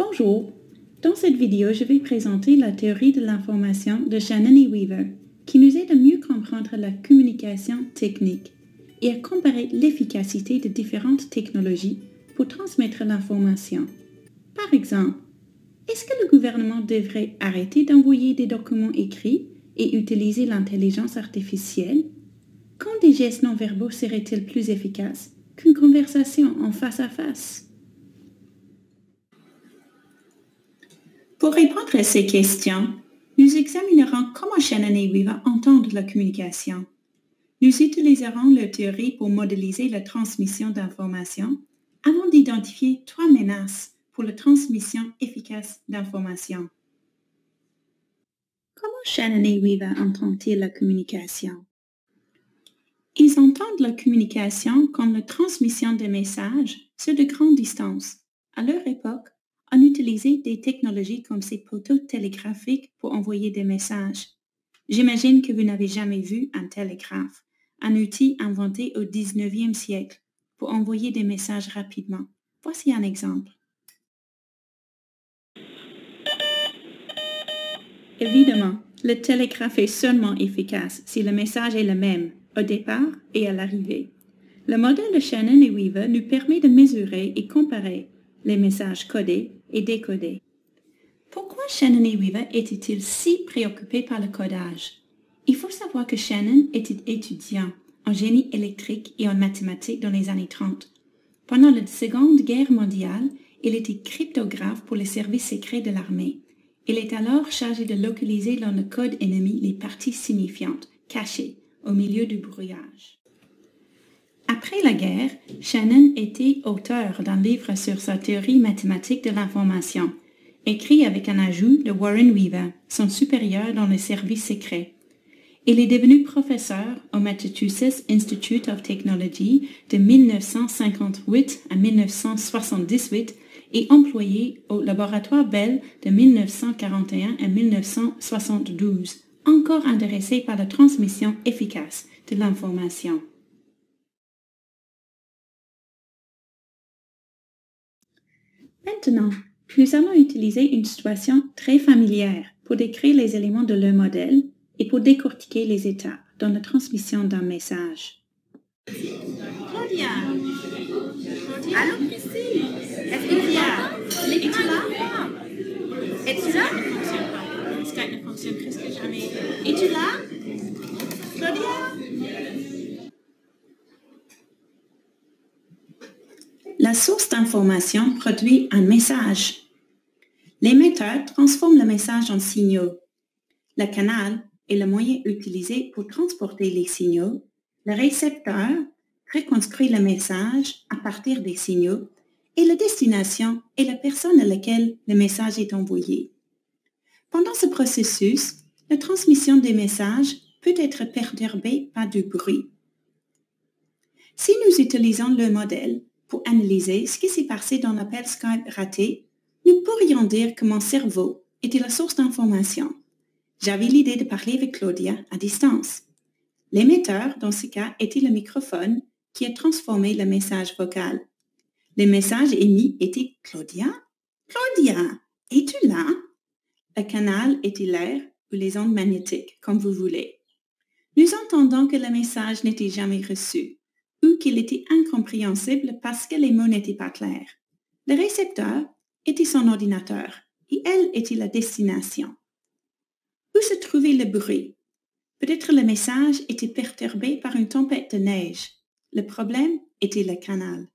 Bonjour, dans cette vidéo, je vais présenter la théorie de l'information de Shannon et Weaver, qui nous aide à mieux comprendre la communication technique et à comparer l'efficacité de différentes technologies pour transmettre l'information. Par exemple, est-ce que le gouvernement devrait arrêter d'envoyer des documents écrits et utiliser l'intelligence artificielle? Quand des gestes non-verbaux seraient-ils plus efficaces qu'une conversation en face à face? Pour répondre à ces questions, nous examinerons comment Shannon et Weaver entendent la communication. Nous utiliserons leur théorie pour modéliser la transmission d'informations avant d'identifier 3 menaces pour la transmission efficace d'informations. Comment Shannon et Weaver entendent-ils la communication? Ils entendent la communication comme la transmission de messages sur de grandes distances. À leur époque, on utilisait des technologies comme ces poteaux télégraphiques pour envoyer des messages. J'imagine que vous n'avez jamais vu un télégraphe, un outil inventé au 19e siècle pour envoyer des messages rapidement. Voici un exemple. Évidemment, le télégraphe est seulement efficace si le message est le même au départ et à l'arrivée. Le modèle de Shannon et Weaver nous permet de mesurer et comparer les messages codés et décodés. Pourquoi Shannon et Weaver étaient-ils si préoccupés par le codage? Il faut savoir que Shannon était étudiant en génie électrique et en mathématiques dans les années 30. Pendant la Seconde Guerre mondiale, il était cryptographe pour les services secrets de l'armée. Il est alors chargé de localiser dans le code ennemi les parties signifiantes, cachées, au milieu du brouillage. Après la guerre, Shannon était auteur d'un livre sur sa théorie mathématique de l'information, écrit avec un ajout de Warren Weaver, son supérieur dans le service secret. Il est devenu professeur au Massachusetts Institute of Technology de 1958 à 1978 et employé au laboratoire Bell de 1941 à 1972, encore intéressé par la transmission efficace de l'information. Maintenant, nous allons utiliser une situation très familière pour décrire les éléments de leur modèle et pour décortiquer les étapes dans la transmission d'un message. Claudia! Allô, Christine? Est-ce que tu es là? Es-tu là? Es-tu là? Skype ne fonctionne presque jamais. Es-tu là? Claudia? La source d'information produit un message. L'émetteur transforme le message en signaux. Le canal est le moyen utilisé pour transporter les signaux. Le récepteur reconstruit le message à partir des signaux et la destination est la personne à laquelle le message est envoyé. Pendant ce processus, la transmission des messages peut être perturbée par du bruit. Si nous utilisons le modèle pour analyser ce qui s'est passé dans l'appel Skype raté, nous pourrions dire que mon cerveau était la source d'information. J'avais l'idée de parler avec Claudia à distance. L'émetteur, dans ce cas, était le microphone qui a transformé le message vocal. Le message émis était « Claudia? Claudia, es-tu là ?» Le canal était l'air ou les ondes magnétiques, comme vous voulez. Nous entendons que le message n'était jamais reçu ou qu'il était incompréhensible parce que les mots n'étaient pas clairs. Le récepteur était son ordinateur et elle était la destination. Où se trouvait le bruit? Peut-être le message était perturbé par une tempête de neige. Le problème était le canal.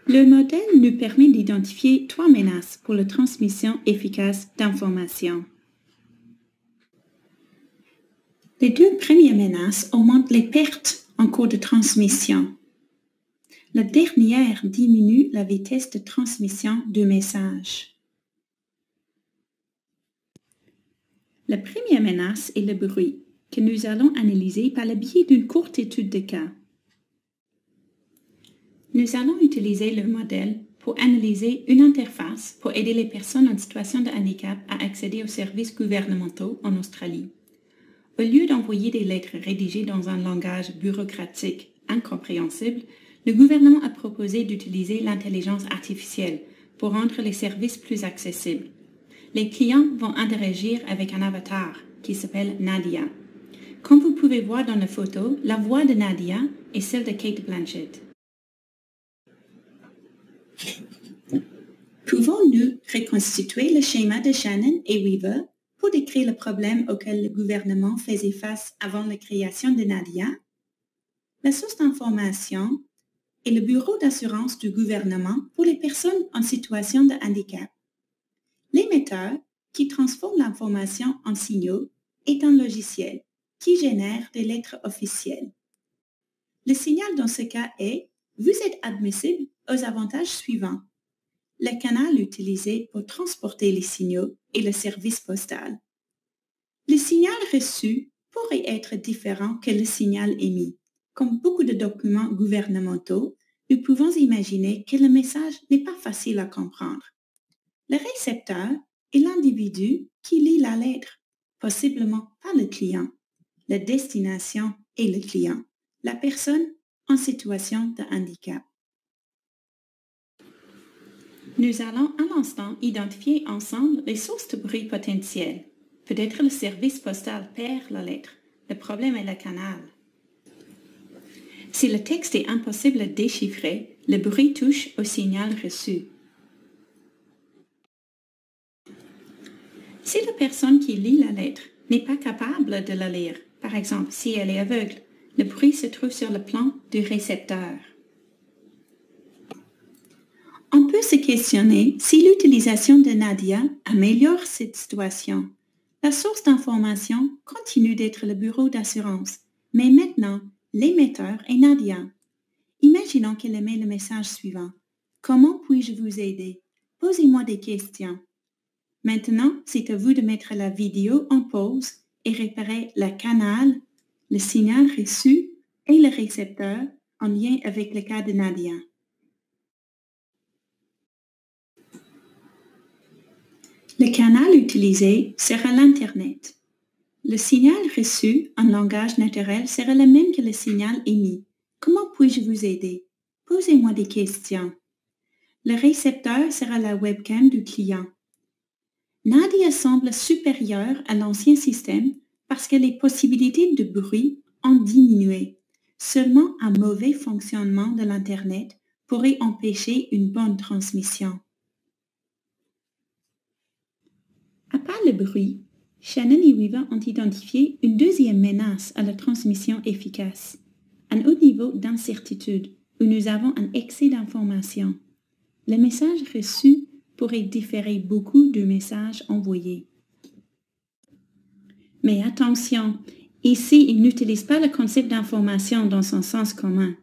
Le modèle nous permet d'identifier 3 menaces pour la transmission efficace d'informations. Les 2 premières menaces augmentent les pertes en cours de transmission. La dernière diminue la vitesse de transmission du message. La première menace est le bruit, que nous allons analyser par le biais d'une courte étude de cas. Nous allons utiliser le modèle pour analyser une interface pour aider les personnes en situation de handicap à accéder aux services gouvernementaux en Australie. Au lieu d'envoyer des lettres rédigées dans un langage bureaucratique incompréhensible, Le gouvernement a proposé d'utiliser l'intelligence artificielle pour rendre les services plus accessibles. Les clients vont interagir avec un avatar qui s'appelle Nadia. Comme vous pouvez voir dans la photo, la voix de Nadia est celle de Cate Blanchett. Pouvons-nous reconstituer le schéma de Shannon et Weaver pour décrire le problème auquel le gouvernement faisait face avant la création de Nadia? La source d'information est le bureau d'assurance du gouvernement pour les personnes en situation de handicap. L'émetteur, qui transforme l'information en signaux, est un logiciel qui génère des lettres officielles. Le signal dans ce cas est « Vous êtes admissible aux avantages suivants ». Le canal utilisé pour transporter les signaux est le service postal. Le signal reçu pourrait être différent que le signal émis. Comme beaucoup de documents gouvernementaux, nous pouvons imaginer que le message n'est pas facile à comprendre. Le récepteur est l'individu qui lit la lettre, possiblement pas le client. La destination est le client, la personne en situation de handicap. Nous allons à l'instant identifier ensemble les sources de bruit potentielles. Peut-être le service postal perd la lettre. Le problème est le canal. Si le texte est impossible à déchiffrer, le bruit touche au signal reçu. Si la personne qui lit la lettre n'est pas capable de la lire, par exemple si elle est aveugle, le bruit se trouve sur le plan du récepteur. On peut se questionner si l'utilisation de Nadia améliore cette situation. La source d'information continue d'être le bureau d'assurance, mais maintenant, l'émetteur est Nadia. Imaginons qu'elle émet le message suivant. Comment puis-je vous aider? Posez-moi des questions. Maintenant, c'est à vous de mettre la vidéo en pause et réparer le canal, le signal reçu et le récepteur en lien avec le cas de Nadia. Le canal utilisé sera l'Internet. Le signal reçu en langage naturel sera le même que le signal émis. Comment puis-je vous aider? Posez-moi des questions. Le récepteur sera la webcam du client. Nadia semble supérieure à l'ancien système parce que les possibilités de bruit ont diminué. Seulement un mauvais fonctionnement de l'Internet pourrait empêcher une bonne transmission. À part le bruit, Shannon et Weaver ont identifié une deuxième menace à la transmission efficace, un haut niveau d'incertitude où nous avons un excès d'informations. Le message reçu pourrait différer beaucoup du message envoyé. Mais attention, ici il n'utilise pas le concept d'information dans son sens commun.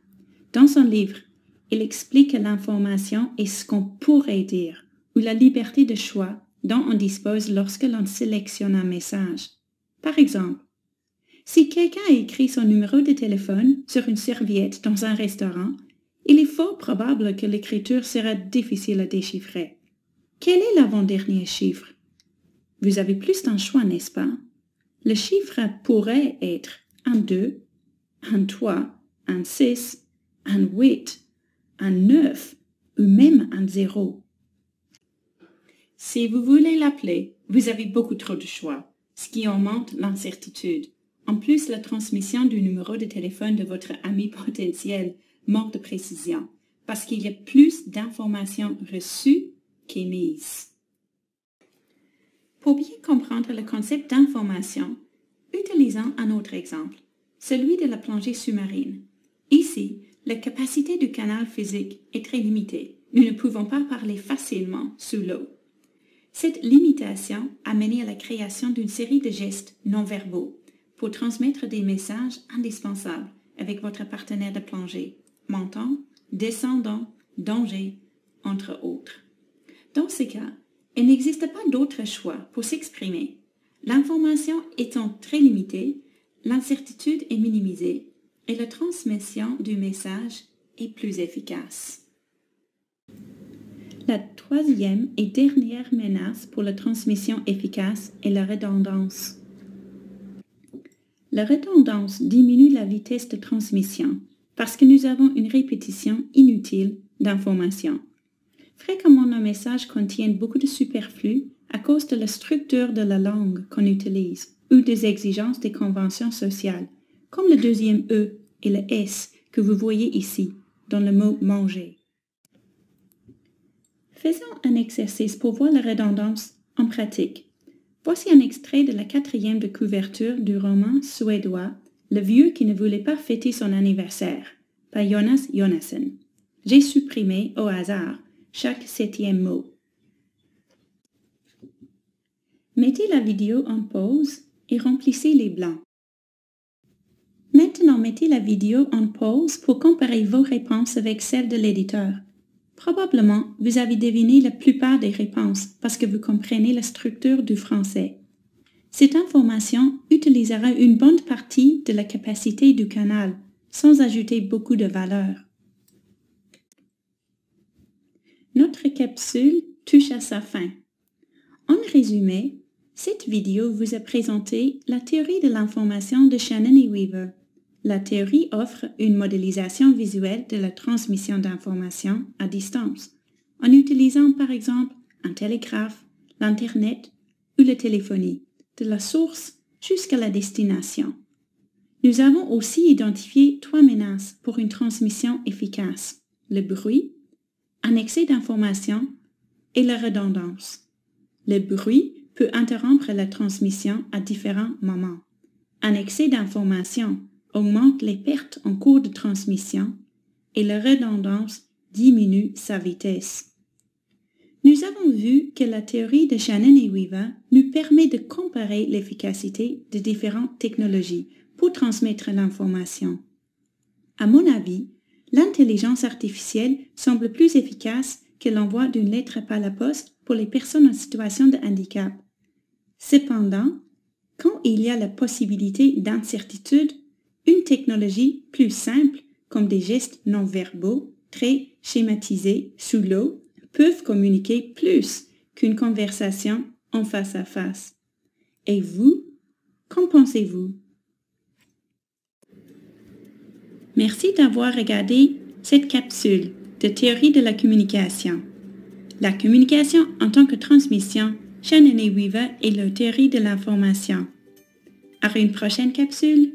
Dans son livre, il explique que l'information est ce qu'on pourrait dire, ou la liberté de choix dont on dispose lorsque l'on sélectionne un message. Par exemple, si quelqu'un a écrit son numéro de téléphone sur une serviette dans un restaurant, il est fort probable que l'écriture sera difficile à déchiffrer. Quel est l'avant-dernier chiffre? Vous avez plus d'un choix, n'est-ce pas? Le chiffre pourrait être un 2, un 3, un 6, un 8, un 9 ou même un 0. Si vous voulez l'appeler, vous avez beaucoup trop de choix, ce qui augmente l'incertitude. En plus, la transmission du numéro de téléphone de votre ami potentiel manque de précision, parce qu'il y a plus d'informations reçues qu'émises. Pour bien comprendre le concept d'information, utilisons un autre exemple, celui de la plongée sous-marine. Ici, la capacité du canal physique est très limitée. Nous ne pouvons pas parler facilement sous l'eau. Cette limitation a mené à la création d'une série de gestes non-verbaux pour transmettre des messages indispensables avec votre partenaire de plongée, montant, descendant, danger, entre autres. Dans ce cas, il n'existe pas d'autre choix pour s'exprimer. L'information étant très limitée, l'incertitude est minimisée et la transmission du message est plus efficace. La troisième et dernière menace pour la transmission efficace est la redondance. La redondance diminue la vitesse de transmission parce que nous avons une répétition inutile d'informations. Fréquemment, nos messages contiennent beaucoup de superflu à cause de la structure de la langue qu'on utilise ou des exigences des conventions sociales, comme le deuxième E et le S que vous voyez ici dans le mot « manger ». Faisons un exercice pour voir la redondance en pratique. Voici un extrait de la 4e de couverture du roman suédois « Le vieux qui ne voulait pas fêter son anniversaire » par Jonas Jonasson. J'ai supprimé au hasard chaque 7e mot. Mettez la vidéo en pause et remplissez les blancs. Maintenant, mettez la vidéo en pause pour comparer vos réponses avec celles de l'éditeur. Probablement, vous avez deviné la plupart des réponses parce que vous comprenez la structure du français. Cette information utilisera une bonne partie de la capacité du canal, sans ajouter beaucoup de valeur. Notre capsule touche à sa fin. En résumé, cette vidéo vous a présenté la théorie de l'information de Shannon et Weaver. La théorie offre une modélisation visuelle de la transmission d'informations à distance, en utilisant par exemple un télégraphe, l'Internet ou la téléphonie, de la source jusqu'à la destination. Nous avons aussi identifié 3 menaces pour une transmission efficace: le bruit, un excès d'informations et la redondance. Le bruit peut interrompre la transmission à différents moments. Un excès d'informations augmente les pertes en cours de transmission et la redondance diminue sa vitesse. Nous avons vu que la théorie de Shannon et Weaver nous permet de comparer l'efficacité de différentes technologies pour transmettre l'information. À mon avis, l'intelligence artificielle semble plus efficace que l'envoi d'une lettre par la poste pour les personnes en situation de handicap. Cependant, quand il y a la possibilité d'incertitude, une technologie plus simple, comme des gestes non-verbaux, très schématisés sous l'eau, peuvent communiquer plus qu'une conversation en face à face. Et vous, qu'en pensez-vous? Merci d'avoir regardé cette capsule de théorie de la communication. La communication en tant que transmission, Shannon et Weaver et leur théorie de l'information. À une prochaine capsule!